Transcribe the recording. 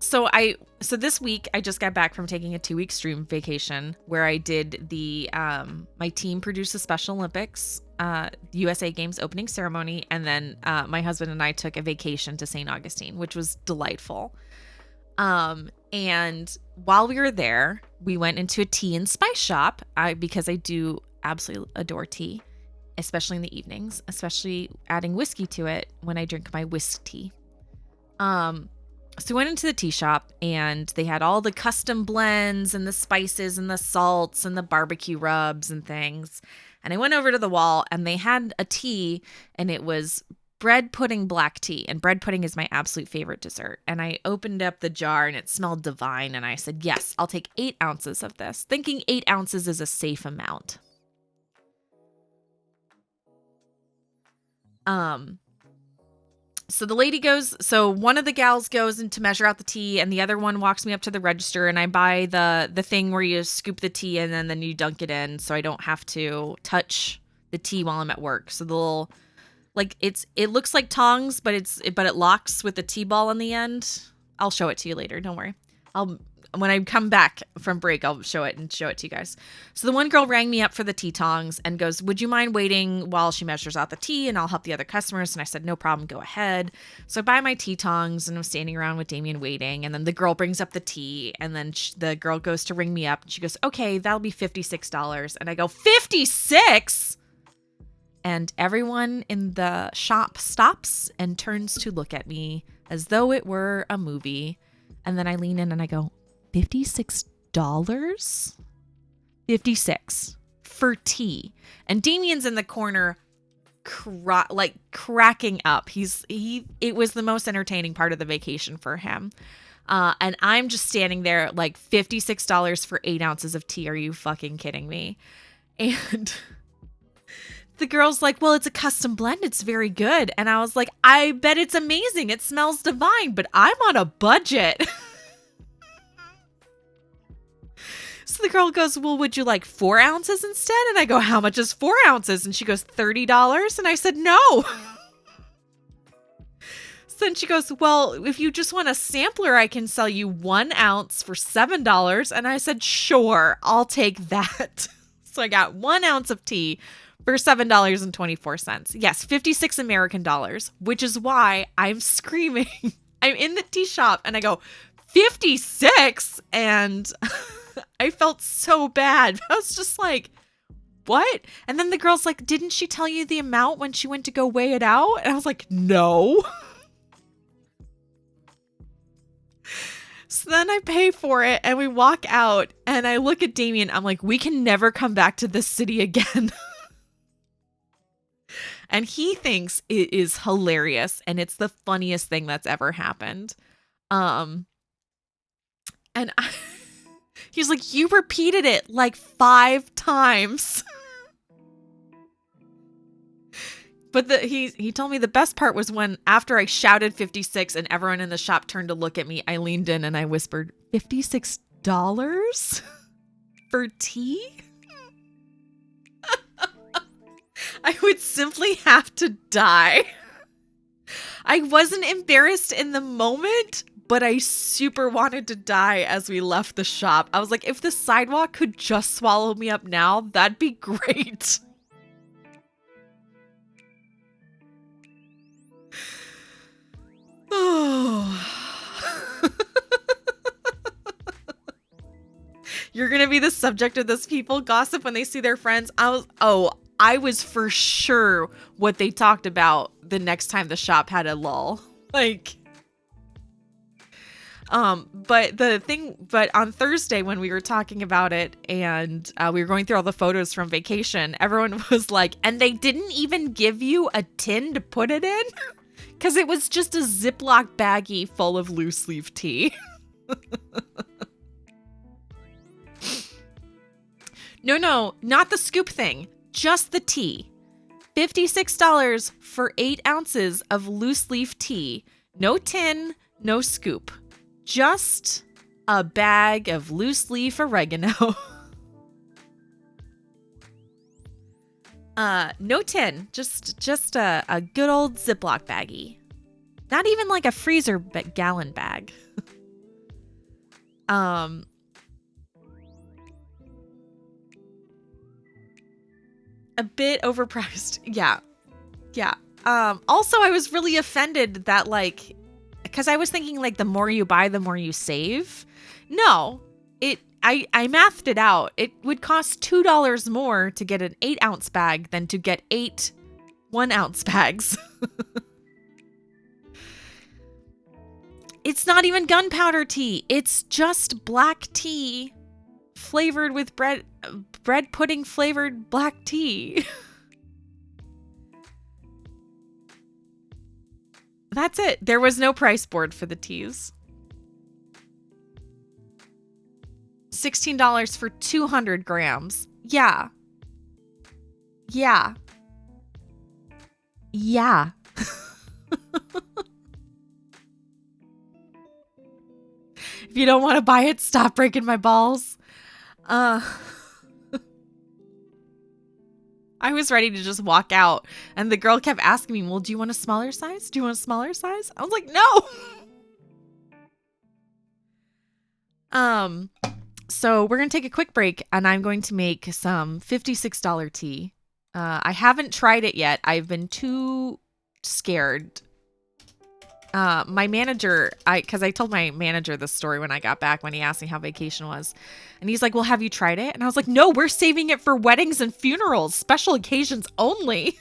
So this week I just got back from taking a 2-week stream vacation where I did the my team produced the Special Olympics USA Games opening ceremony, and then my husband and I took a vacation to St. Augustine, which was delightful. And while we were there, we went into a tea and spice shop because I do absolutely adore tea, especially in the evenings, especially adding whiskey to it when I drink my whisk tea. So we went into the tea shop and they had all the custom blends and the spices and the salts and the barbecue rubs and things. And I went over to the wall and they had a tea, and it was bread pudding black tea. And bread pudding is my absolute favorite dessert. And I opened up the jar and it smelled divine. And I said, yes, I'll take 8 ounces of this, thinking 8 ounces is a safe amount. So the lady goes, so one of the gals goes in to measure out the tea, and the other one walks me up to the register, and I buy the thing where you scoop the tea in and then you dunk it in, so I don't have to touch the tea while I'm at work. So the little, like, it looks like tongs, but it locks with the tea ball on the end. I'll show it to you later. Don't worry. When I come back from break, I'll show it to you guys. So the one girl rang me up for the tea tongs and goes, would you mind waiting while she measures out the tea and I'll help the other customers? And I said, no problem, go ahead. So I buy my tea tongs and I'm standing around with Damien waiting. And then the girl brings up the tea, and then the girl goes to ring me up and she goes, okay, that'll be $56. And I go, 56? And everyone in the shop stops and turns to look at me as though it were a movie. And then I lean in and I go, $56? 56 for tea. And Damien's in the corner cracking up. It was the most entertaining part of the vacation for him. And I'm just standing there like, $56 for 8 ounces of tea. Are you fucking kidding me? And the girl's like, well, it's a custom blend. It's very good. And I was like, I bet it's amazing. It smells divine, but I'm on a budget. So the girl goes, well, would you like 4 ounces instead? And I go, how much is 4 ounces? And she goes, $30. And I said, no. So then she goes, well, if you just want a sampler, I can sell you 1 ounce for $7. And I said, sure, I'll take that. So I got 1 ounce of tea for $7.24. Yes, 56 American dollars, which is why I'm screaming. I'm in the tea shop and I go, 56? And I felt so bad. I was just like, what? And then the girl's like, didn't she tell you the amount when she went to go weigh it out? And I was like, no. So then I pay for it and we walk out and I look at Damien. I'm like, we can never come back to this city again. And he thinks it is hilarious and it's the funniest thing that's ever happened. He's like, you repeated it like 5 times. But he told me the best part was when after I shouted 56 and everyone in the shop turned to look at me, I leaned in and I whispered, $56 for tea? I would simply have to die. I wasn't embarrassed in the moment, but I super wanted to die as we left the shop. I was like, if the sidewalk could just swallow me up now, that'd be great. You're going to be the subject of this people gossip when they see their friends. I was for sure what they talked about the next time the shop had a lull. Like, but on Thursday when we were talking about it and we were going through all the photos from vacation, everyone was like, and they didn't even give you a tin to put it in? Because it was just a Ziploc baggie full of loose leaf tea. No, not the scoop thing. Just the tea. $56 for 8 ounces of loose leaf tea. No tin, no scoop. Just a bag of loose leaf oregano. No tin. Just a good old Ziploc baggie. Not even like a freezer gallon bag. Um, a bit overpriced. Yeah. Yeah. Also I was really offended that like, because I was thinking like the more you buy, the more you save. No, I mathed it out. It would cost $2 more to get an 8-ounce bag than to get 8 1-ounce bags. It's not even gunpowder tea. It's just black tea flavored with bread pudding flavored black tea. That's it. There was no price board for the teas. $16 for 200 grams. Yeah. Yeah. Yeah. If you don't want to buy it, stop breaking my balls. I was ready to just walk out, and the girl kept asking me, well, do you want a smaller size? Do you want a smaller size? I was like, no. So we're going to take a quick break, and I'm going to make some $56 tea. I haven't tried it yet. I've been too scared. My manager, because I told my manager this story when I got back, when he asked me how vacation was. And he's like, well, have you tried it? And I was like, no, we're saving it for weddings and funerals, special occasions only.